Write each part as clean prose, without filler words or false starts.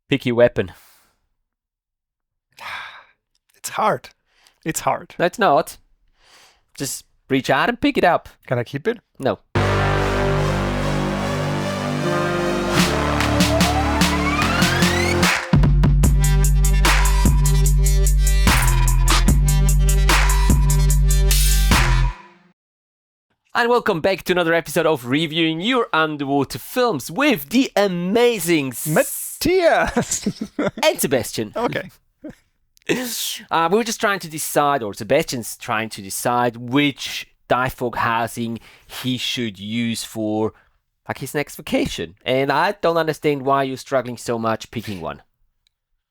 Pick your weapon. It's hard. It's hard. No, it's not. Just reach out and pick it up. Can I keep it? No. And welcome back to another episode of Reviewing Your Underwater Films with the amazing Matthias and Sebastian. Okay. We were just trying to decide, or Sebastian's trying to decide, which dive fog housing he should use for like his next vacation. And I don't understand why you're struggling so much picking one.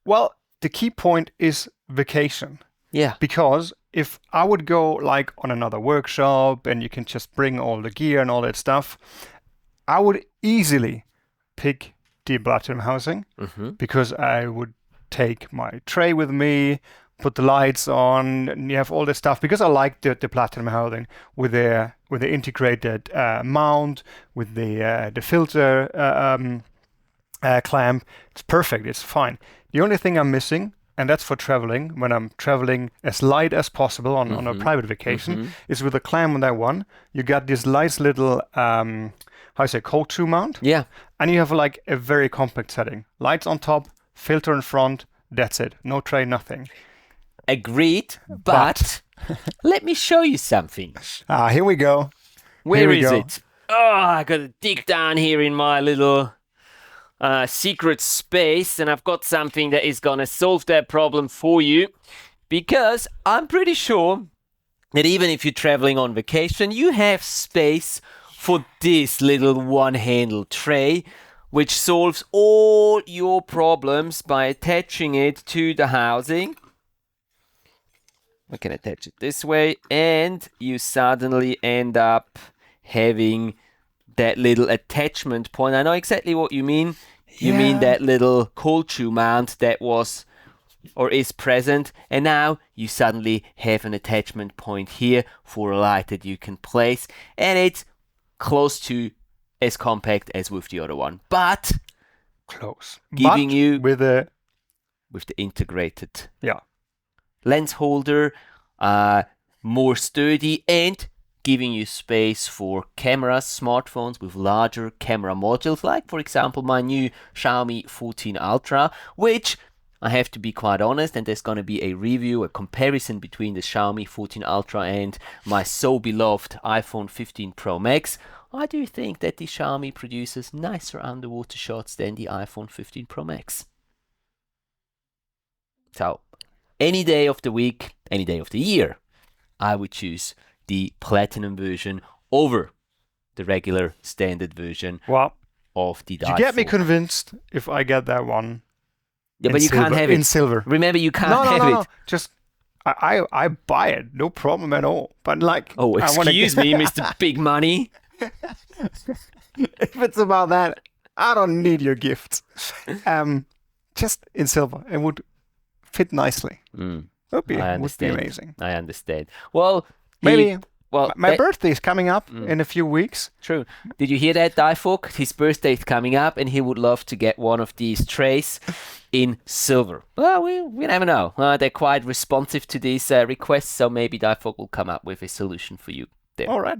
Well, the key point is vacation. Yeah. Because if I would go like on another workshop and you can just bring all the gear and all that stuff, I would easily pick the platinum housing because I would take my tray with me, put the lights on, and you have all this stuff because I like the platinum housing with the integrated mount, with the filter clamp. It's perfect. It's fine. The only thing I'm missing, and that's for traveling, when I'm traveling as light as possible on a private vacation, is with the clamp on that one. You got this nice little, cold shoe mount. Yeah. And you have like a very compact setting. Lights on top, filter in front, that's it. No tray, nothing. Agreed, but let me show you something. Here we go. Where is it? Oh, I gotta dig down here in my little secret space, and I've got something that is gonna solve that problem for you, because I'm pretty sure that even if you're traveling on vacation, you have space for this little one-handle tray, which solves all your problems by attaching it to the housing. We can attach it this way, and you suddenly end up having that little attachment point. I know exactly what you mean. You mean that little cold shoe mount that was or is present, and now you suddenly have an attachment point here for a light that you can place, and it's close to as compact as with the other one, but close, giving you with the integrated lens holder, more sturdy, and giving you space for cameras, smartphones with larger camera modules, like for example my new Xiaomi 14 Ultra, which I have to be quite honest, and there's going to be a review, a comparison between the Xiaomi 14 Ultra and my so beloved iPhone 15 Pro Max. I do think that the Xiaomi produces nicer underwater shots than the iPhone 15 Pro Max. So, any day of the week, any day of the year, I would choose the platinum version over the regular standard version of the dive. You get me convinced if I get that one. Yeah, but you can't have it in silver. Remember, you can't have it. Just I buy it, no problem at all. But like, excuse me, Mr. Big Money. If it's about that, I don't need your gifts. Just in silver, it would fit nicely. Would be amazing. I understand. Well, maybe. My birthday is coming up in a few weeks. True. Did you hear that, dive fog? His birthday is coming up, and he would love to get one of these trays in silver. Well, we never know. They're quite responsive to these requests, so maybe dive fog will come up with a solution for you there. All right.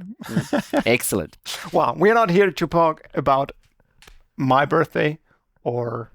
Excellent. Well, we're not here to talk about my birthday or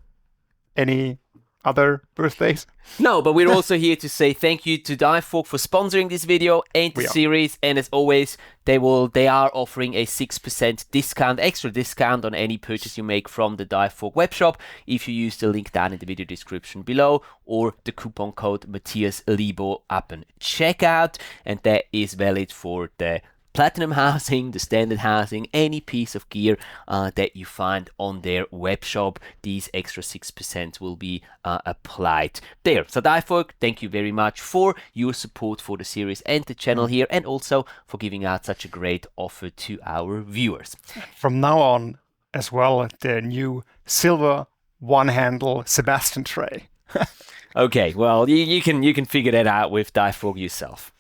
any other birthdays. No, but we're also here to say thank you to dive fog for sponsoring this video and the series, and as always they are offering a 6% discount, extra discount on any purchase you make from the dive fog webshop if you use the link down in the video description below, or the coupon code Matthias Lebo up and checkout, and that is valid for the platinum housing, the standard housing, any piece of gear that you find on their web shop. These extra 6% will be applied there. So dive fog, thank you very much for your support for the series and the channel here, and also for giving out such a great offer to our viewers. From now on as well, the new silver one-handle Sebastian tray. Okay, well, you can figure that out with dive fog yourself.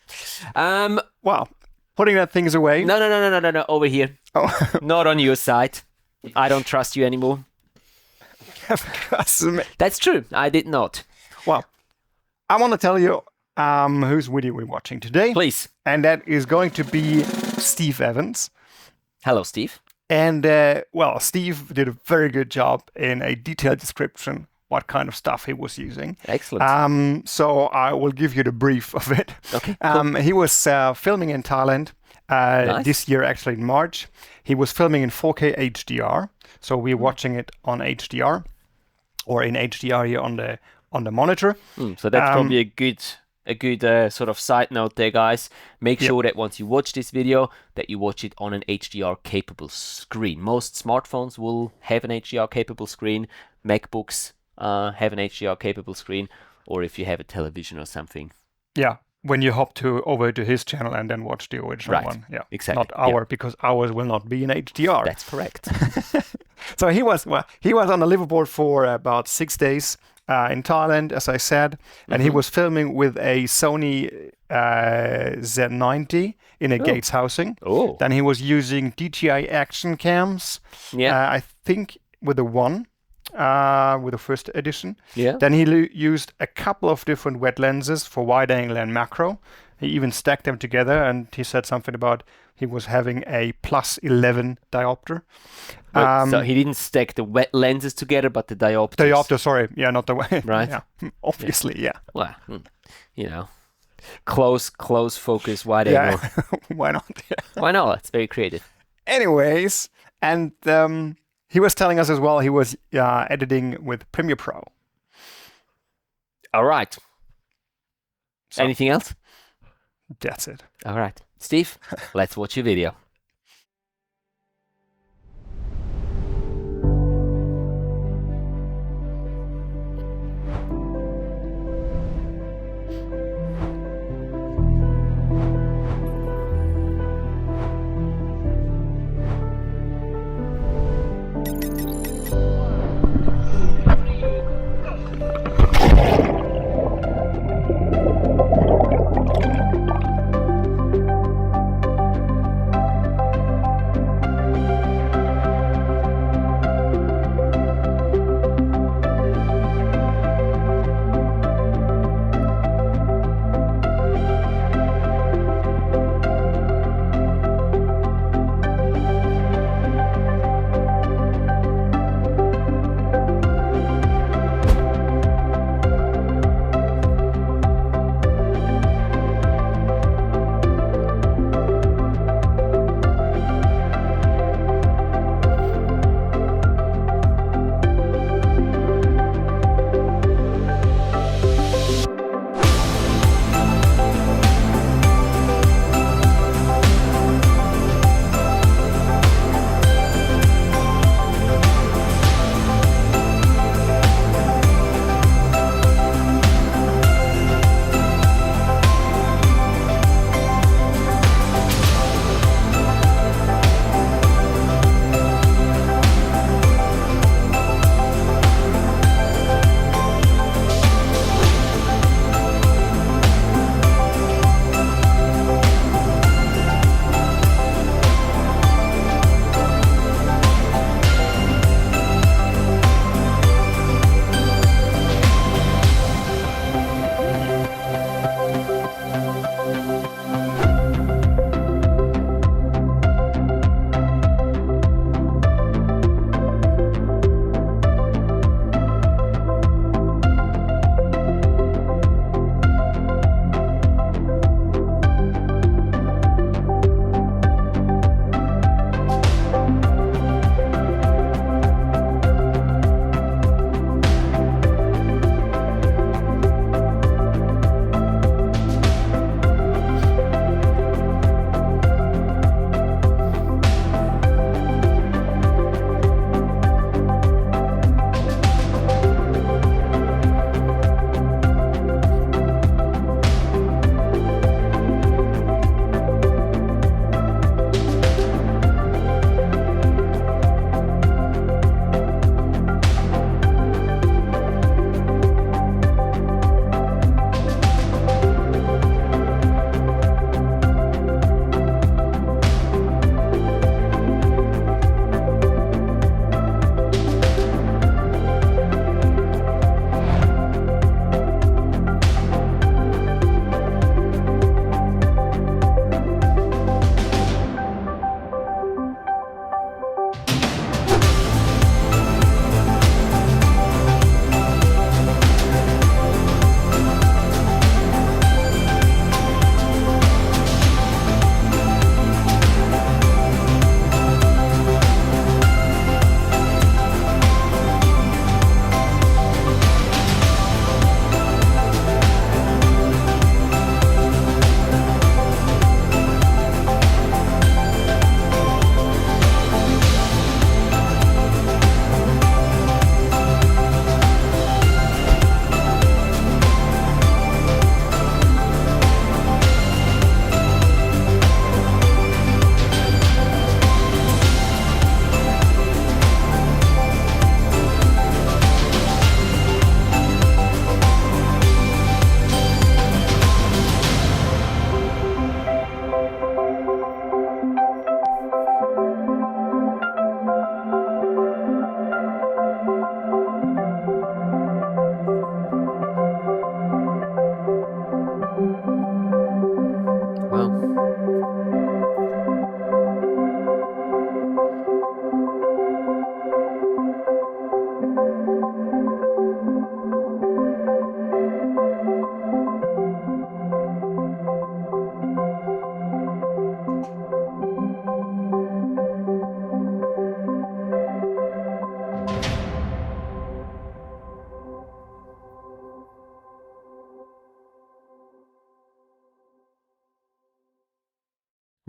Wow. Putting that things away. No, over here. Oh. Not on your side. I don't trust you anymore. That's true. I did not. Well, I want to tell you whose video we're watching today. Please. And that is going to be Steve Evans. Hello, Steve. And, Steve did a very good job in a detailed description what kind of stuff he was using. Excellent. So I will give you the brief of it. Okay, cool. He was filming in Thailand Nice. this year, actually in March. He was filming in 4K HDR. So we're watching it on HDR or in HDR here on the monitor. So that's probably a good sort of side note there, guys. Make sure that once you watch this video, that you watch it on an HDR capable screen. Most smartphones will have an HDR capable screen. MacBooks have an HDR capable screen, or if you have a television or something. Yeah, when you hop over to his channel and then watch the original one. Yeah, exactly. Not ours, because ours will not be in HDR. That's correct. So he was on the liveaboard for about 6 days in Thailand, as I said, and he was filming with a Sony Z90 in a Gates housing. Oh. Then he was using DJI action cams. Yeah. I think with the with the first edition. Yeah. Then he used a couple of different wet lenses for wide angle and macro. He even stacked them together, and he said something about he was having a +11 diopter. So he didn't stack the wet lenses together, but the diopters. Diopter, sorry. Yeah, not the way. Right. Yeah. Obviously, yeah. Well, close focus, wide angle. Why not? Why not? It's very creative. Anyways, and he was telling us as well he was editing with Premiere Pro. All right. So, anything else? That's it. All right. Steve, let's watch your video.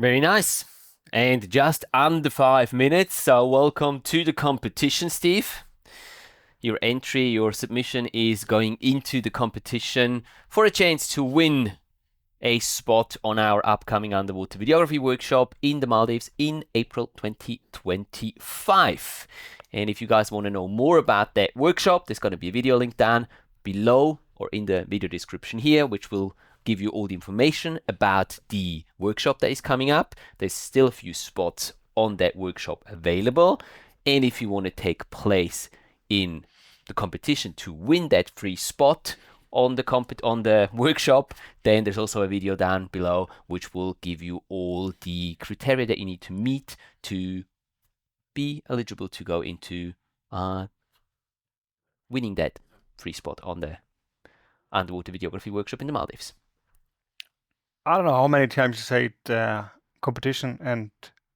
Very nice. And just under 5 minutes. So welcome to the competition, Steve. Your entry, your submission is going into the competition for a chance to win a spot on our upcoming underwater videography workshop in the Maldives in April 2025. And if you guys want to know more about that workshop, there's going to be a video link down below or in the video description here, which will give you all the information about the workshop that is coming up. There's still a few spots on that workshop available. And if you want to take place in the competition to win that free spot on the workshop, then there's also a video down below which will give you all the criteria that you need to meet to be eligible to go into winning that free spot on the underwater videography workshop in the Maldives. I don't know how many times you say it, competition and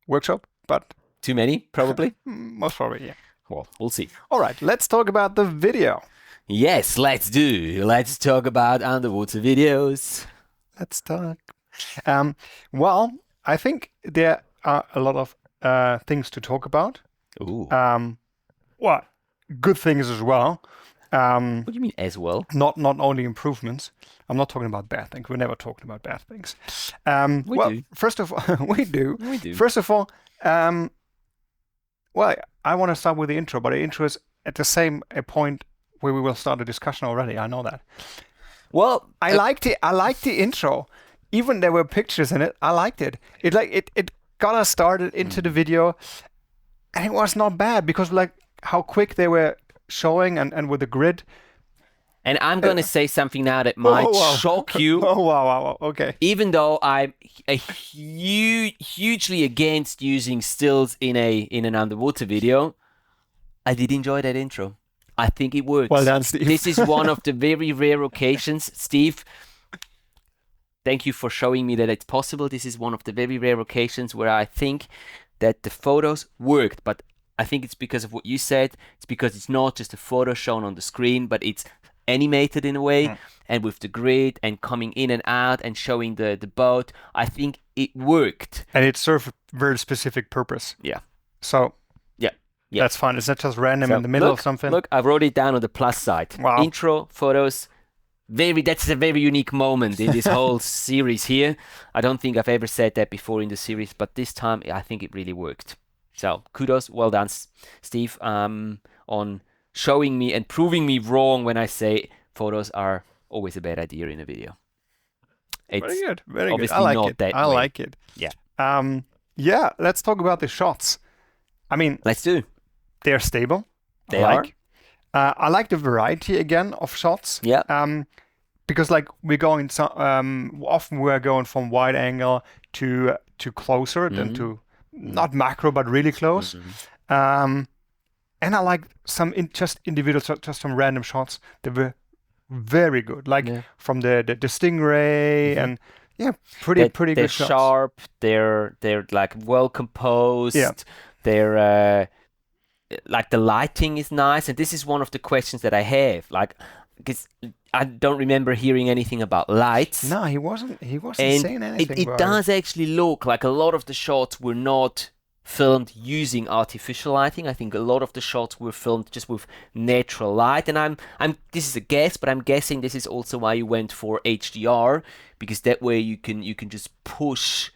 workshop, but too many, probably. Most probably, yeah. Well, we'll see. All right, let's talk about the video. Yes, let's do. Let's talk about underwater videos. Let's talk. Well, I think there are a lot of things to talk about. Ooh. Well, good things as well. What do you mean as well? Not only improvements. I'm not talking about bad things. We're never talking about bad things. We do. First of all, we do. We do. First of all, well, I want to start with the intro, but the intro is at the same point where we will start a discussion already. I know that. Well, I liked the intro. Even there were pictures in it. I liked it. It got us started into the video, and it was not bad because like how quick they were showing and with the grid. And I'm going to say something now that might shock you. Oh, wow. Okay. Even though I'm hugely against using stills in an underwater video, I did enjoy that intro. I think it works. Well done, Steve. This is one of the very rare occasions, Steve. Thank you for showing me that it's possible. This is one of the very rare occasions where I think that the photos worked, but I think it's because of what you said. It's because it's not just a photo shown on the screen, but it's animated in a way, and with the grid and coming in and out and showing the boat. I think it worked. And it served a very specific purpose. Yeah. So yeah. That's fine. It's not just random in the middle of something. Look, I wrote it down on the plus side. Wow. Intro, photos. That's a very unique moment in this whole series here. I don't think I've ever said that before in the series, but this time I think it really worked. So kudos, well done, Steve, on showing me and proving me wrong when I say photos are always a bad idea in a video. It's very good. Very good. Obviously I like not it. that I way. like it. Yeah. Yeah. Let's talk about the shots. I mean, Let's do. They're stable. They are. I like the variety again of shots. Yeah. Because like we're going often we're going from wide angle to closer than to not macro but really close. And I like some individual just some random shots that were very good, like from the stingray and pretty good they're shots. Sharp. They're like well composed. Yeah. They're like the lighting is nice, and this is one of the questions that I have, like, because I don't remember hearing anything about lights. No, he wasn't and saying anything. It does actually look like a lot of the shots were not filmed using artificial lighting. I think a lot of the shots were filmed just with natural light, and I'm this is a guess, but I'm guessing this is also why you went for HDR, because that way you can just push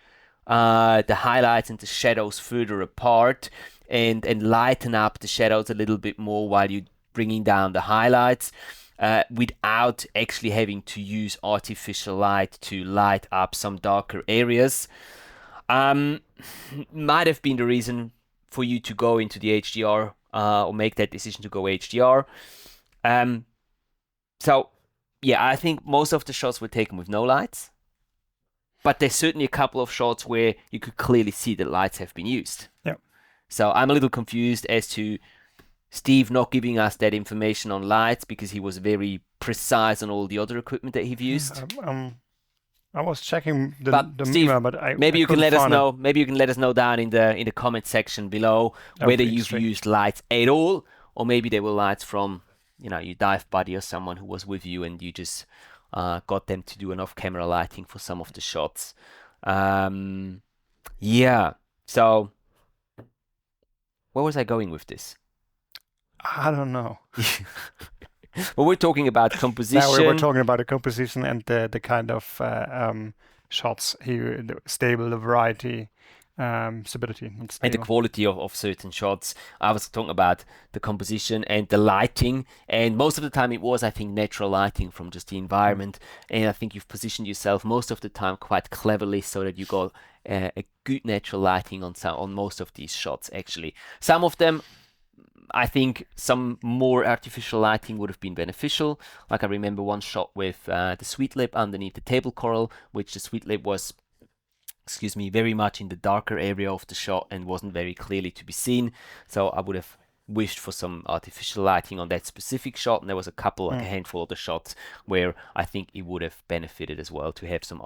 the highlights and the shadows further apart and lighten up the shadows a little bit more while you're bringing down the highlights without actually having to use artificial light to light up some darker areas. Might have been the reason for you to go into the HDR or make that decision to go HDR. So yeah, I think most of the shots were taken with no lights, but there's certainly a couple of shots where you could clearly see that lights have been used. Yeah. So I'm a little confused as to Steve not giving us that information on lights, because he was very precise on all the other equipment that he've used. I was checking the Steve, memo, but maybe I you can let us find know. Maybe you can let us know down in the comment section below whether you've used lights at all, or maybe they were lights from your dive buddy or someone who was with you, and you just got them to do an off-camera lighting for some of the shots. Yeah. So, where was I going with this? I don't know. Well, we're talking about Now composition. we're talking about the composition and the kind of shots here, the stable, the variety, stability, not And the stable. quality of certain shots. I was talking about the composition and the lighting, and most of the time it was, I think, natural lighting from just the environment. And I think you've positioned yourself most of the time quite cleverly so that you got a good natural lighting on most of these shots. Actually, some of them, I think, some more artificial lighting would have been beneficial. Like I remember one shot with the sweet lip underneath the table coral, which the sweet lip was, excuse me, very much in the darker area of the shot and wasn't very clearly to be seen. So I would have wished for some artificial lighting on that specific shot, and there was a couple, like a handful of the shots where I think it would have benefited as well to have some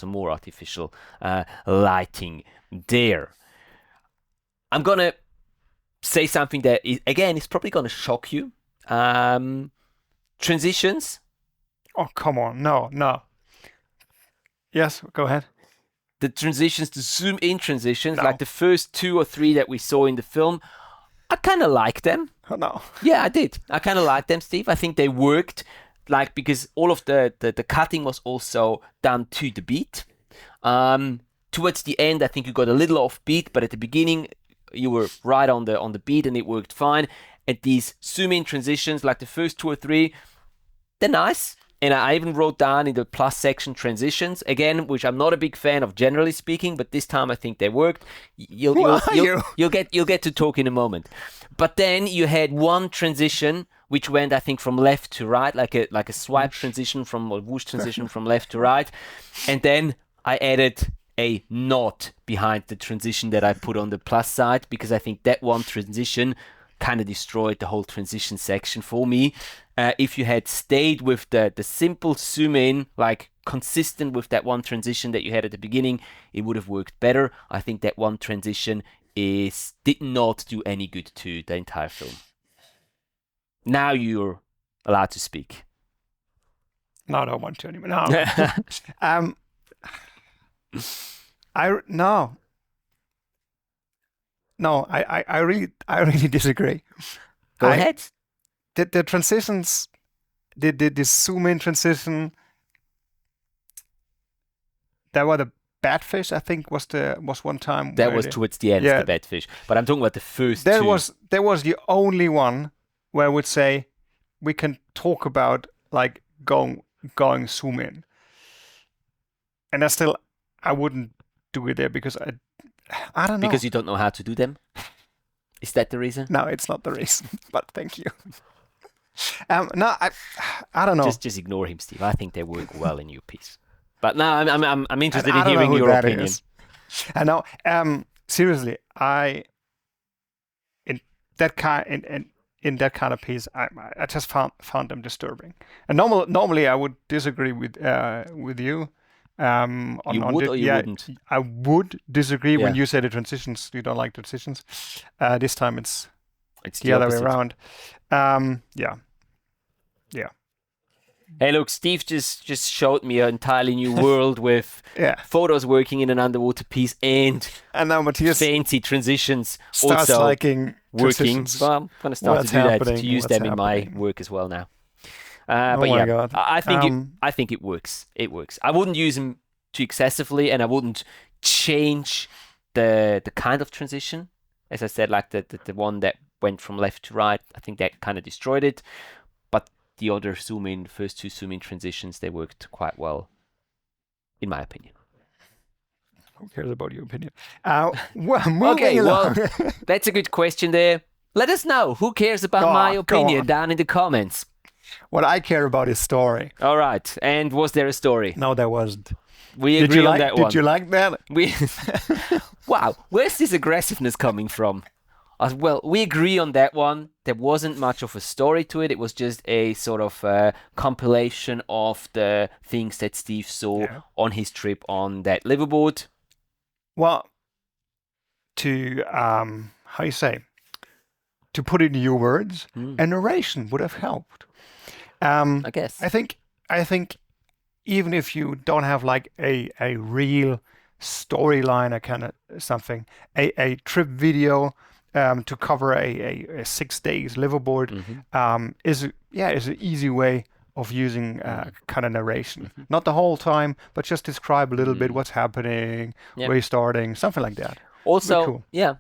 more artificial lighting there. I'm gonna say something that is probably gonna shock you. Transitions. Oh, come on. No. Yes, go ahead. The transitions, the zoom in transitions, like the first 2 or 3 that we saw in the film, I kind of like them. Oh, no. Yeah, I did. I kind of like them, Steve. I think they worked, like, because all of the cutting was also done to the beat. Towards the end, I think you got a little off beat, but at the beginning, you were right on the beat, and it worked fine. And these zoom in transitions, like the first 2 or 3, they're nice. And I even wrote down in the plus section transitions, again, which I'm not a big fan of generally speaking, but this time I think they worked. You'll get to talk in a moment. But then you had one transition which went, I think, from left to right, like a swipe transition or whoosh transition from left to right. And then I added a not behind the transition that I put on the plus side, because I think that one transition kind of destroyed the whole transition section for me. If you had stayed with the simple zoom in, like consistent with that one transition that you had at the beginning, it would have worked better. I think that one transition did not do any good to the entire film. Now you're allowed to speak. No, I don't want to anymore. No. I really disagree. Go ahead. The transitions, the zoom in transition, that were the Batfish, I think, was one time. That was towards the end, the Batfish. But I'm talking about the first two. That was the only one where I would say we can talk about like going zoom in. And I wouldn't do it there because I don't know. Because you don't know how to do them? Is that the reason? No, it's not the reason, but thank you. No, I don't know. Just ignore him, Steve. I think they work well in your piece. But now I'm interested in hearing your opinion. I know. Seriously, in that kind of piece, I just found them disturbing. And normally I would disagree with you. You would or you wouldn't? I would disagree when you say the transitions. You don't like transitions. This time it's the other way around. Yeah. Hey, look, Steve just showed me an entirely new world with photos working in an underwater piece and now Matthias fancy transitions starts also liking working. Well, I'm going to start to do that, to use them in my work as well now. God. I think it works. It works. I wouldn't use them too excessively, and I wouldn't change the kind of transition. As I said, like the one that went from left to right, I think that kind of destroyed it. But the other first 2 zoom in transitions, they worked quite well, in my opinion. Who cares about your opinion? Moving along. Well, that's a good question there. Let us know. Who cares about my opinion down in the comments? What I care about is story. All right. And was there a story? No, there wasn't. We agree on that one. Did you like that? Wow. Where's this aggressiveness coming from? Well, we agree on that one. There wasn't much of a story to it. It was just a sort of compilation of the things that Steve saw on his trip on that liveaboard. Well, to to put it in your words, a narration would have helped. I guess. I think even if you don't have like a real storyline, a kind of something, a trip video to cover a 6 days liveaboard is an easy way of using kind of narration. Not the whole time, but just describe a little bit what's happening, where you're starting, something like that. Also, cool. yeah.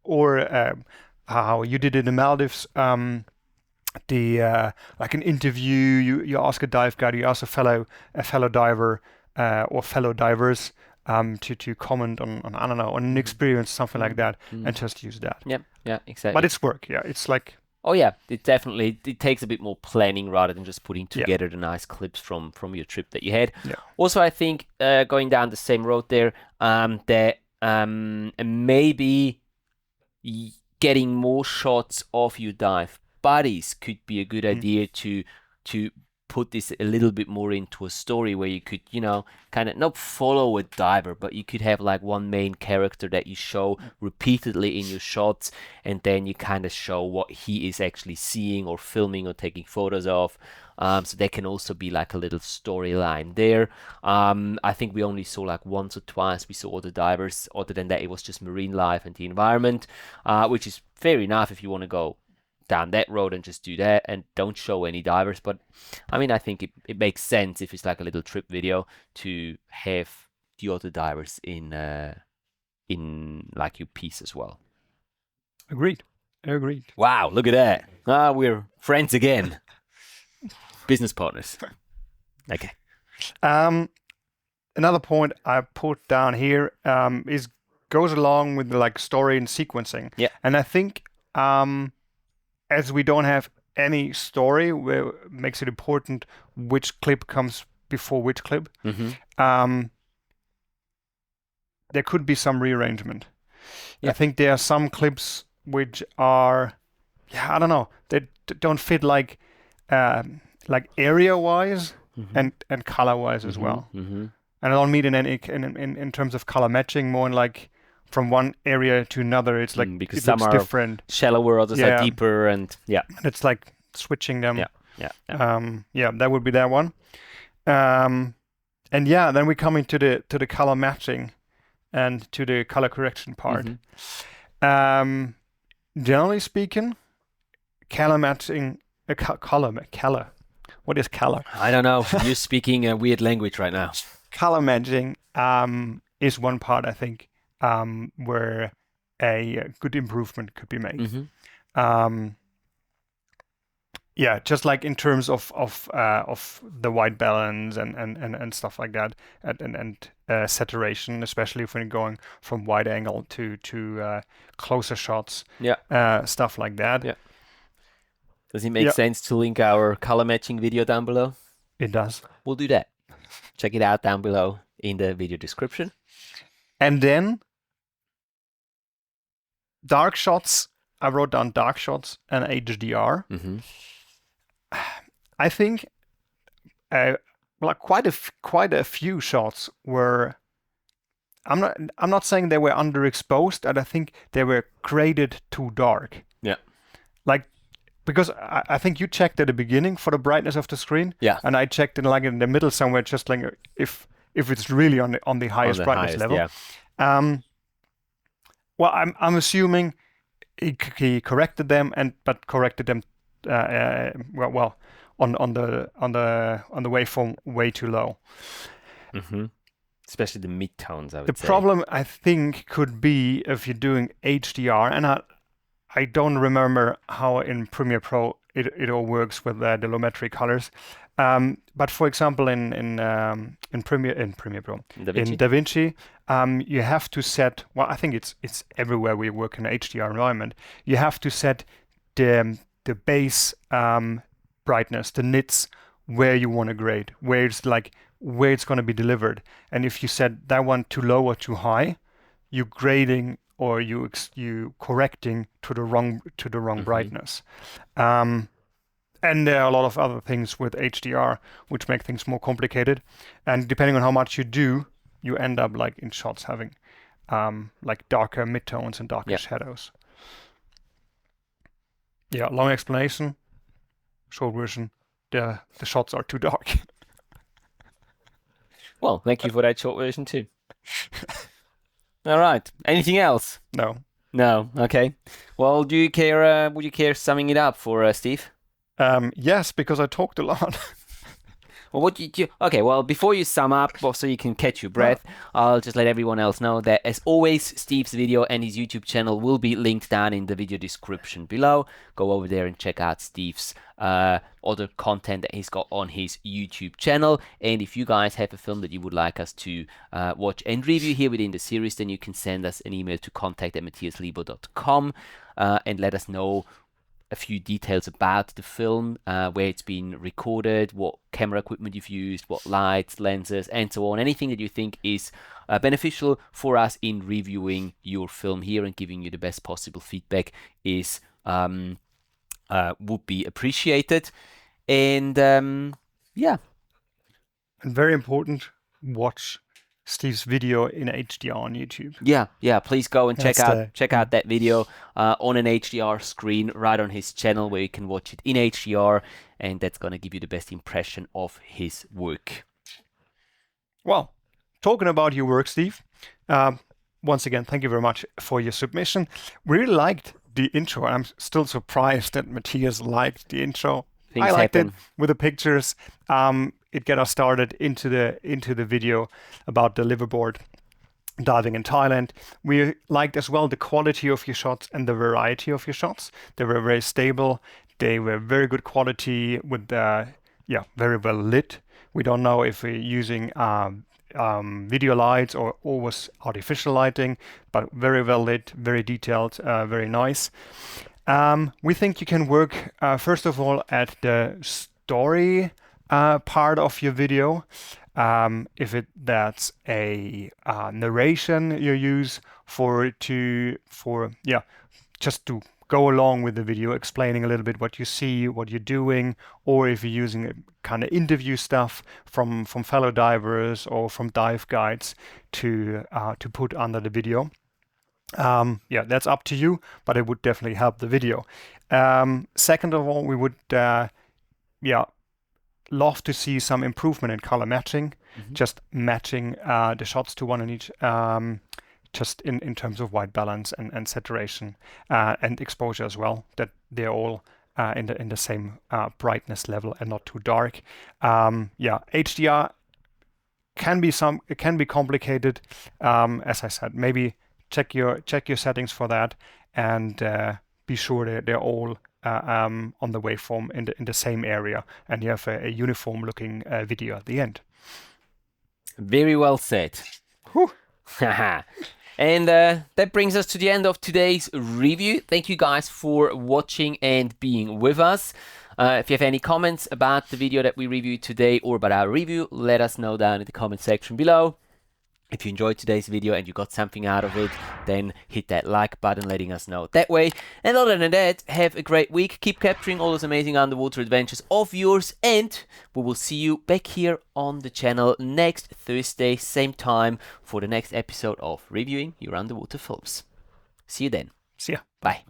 Or how you did in the Maldives, like an interview, you ask a dive guide, you ask a fellow diver or fellow divers to comment on I don't know, on an experience, something like that, and just use that. Yeah, exactly. But it's work, it's like... Oh yeah, it takes a bit more planning rather than just putting together the nice clips from your trip that you had. Yeah. Also, I think going down the same road there, that maybe getting more shots of your dive buddies could be a good idea to put this a little bit more into a story where you could, kind of not follow a diver, but you could have like one main character that you show repeatedly in your shots, and then you kind of show what he is actually seeing or filming or taking photos of. So there can also be like a little storyline there. I think we only saw like once or twice we saw other divers. Other than that, it was just marine life and the environment, which is fair enough if you want to go down that road and just do that and don't show any divers. But I mean, I think it makes sense if it's like a little trip video to have the other divers in like your piece as well. Agreed. Wow, look at that. We're friends again. Business partners. Okay. Another point I put down here goes along with the like story and sequencing. Yeah. And I think as we don't have any story, it makes it important which clip comes before which clip. There could be some rearrangement. Yeah. I think there are some clips which are, I don't know, they don't fit like area-wise and color-wise as well. And I don't mean in terms of color matching, more in like from one area to another, it's like because it some looks are different, shallower, others are deeper, and it's like switching them. That would be that one. And then we come into the color matching and to the color correction part. Generally speaking, color matching, color. What is color? I don't know. You're speaking a weird language right now. Color matching is one part, I think, where a good improvement could be made. Just like in terms of the white balance and stuff like that, and saturation, especially if we're going from wide angle to closer shots. Stuff like that. Does it make sense to link our color matching video down below? It does. We'll do that. Check it out down below in the video description. And then dark shots. I wrote down dark shots and HDR. I think quite a few shots were. I'm not saying they were underexposed, and I think they were created too dark. Because I think you checked at the beginning for the brightness of the screen, and I checked in the middle somewhere, just like if it's really on the highest brightness level. Well, I'm assuming he corrected them, but corrected them on the waveform way too low. Especially the midtones, I would say. The problem, I think, could be if you're doing HDR, and I don't remember how in Premiere Pro it all works with the lumetri colors. But for example, in Premiere Pro, in DaVinci, you have to set. Well, I think it's everywhere we work in an HDR environment. You have to set the base brightness, the nits, where you want to grade, where it's going to be delivered. And if you set that one too low or too high, you're grading or you correcting to the wrong brightness. And there are a lot of other things with HDR which make things more complicated. And depending on how much you do, you end up like in shots having like darker midtones and darker shadows. Long explanation. Short version, the shots are too dark. Well, thank you for that short version too. All right. Anything else? No. No. Okay. Well, do you care? Would you care summing it up for Steve? Yes, because I talked a lot. Well, what you okay? Well, before you sum up, well, so you can catch your breath, I'll just let everyone else know that, as always, Steve's video and his YouTube channel will be linked down in the video description below. Go over there and check out Steve's other content that he's got on his YouTube channel. And if you guys have a film that you would like us to watch and review here within the series, then you can send us an email to contact@matthiaslebo.com and let us know a few details about the film, where it's been recorded, what camera equipment you've used, what lights, lenses, and so on. Anything that you think is beneficial for us in reviewing your film here and giving you the best possible feedback is would be appreciated. And yeah. And very important, watch Steve's video in HDR on YouTube. Yeah. Please go and check out that video on an HDR screen right on his channel, where you can watch it in HDR, and that's gonna give you the best impression of his work. Well, talking about your work, Steve. Once again, thank you very much for your submission. We really liked the intro. I'm still surprised that Matthias liked the intro. Things I liked happen. it with the pictures. It got us started into the video about the liveaboard diving in Thailand. We liked as well the quality of your shots and the variety of your shots. They were very stable. They were very good quality with very well lit. We don't know if we're using video lights or always artificial lighting, but very well lit, very detailed, very nice. We think you can work first of all at the story part of your video. If that's a narration you use just to go along with the video, explaining a little bit what you see, what you're doing, or if you're using kind of interview stuff from fellow divers or from dive guides to put under the video. That's up to you, but it would definitely help the video. Second of all, we would love to see some improvement in color matching, just matching the shots to one another, just in terms of white balance and saturation and exposure as well, that they're all in the same brightness level and not too dark. HDR can be complicated. As I said, maybe check your settings for that, and be sure they're all on the waveform in the same area, and you have a uniform looking video at the end. Very well said. And that brings us to the end of today's review. Thank you guys for watching and being with us. If you have any comments about the video that we reviewed today or about our review, let us know down in the comment section below. If you enjoyed today's video and you got something out of it, then hit that like button, letting us know that way. And other than that, have a great week. Keep capturing all those amazing underwater adventures of yours, and we will see you back here on the channel next Thursday, same time, for the next episode of Reviewing Your Underwater Films. See you then. See ya. Bye.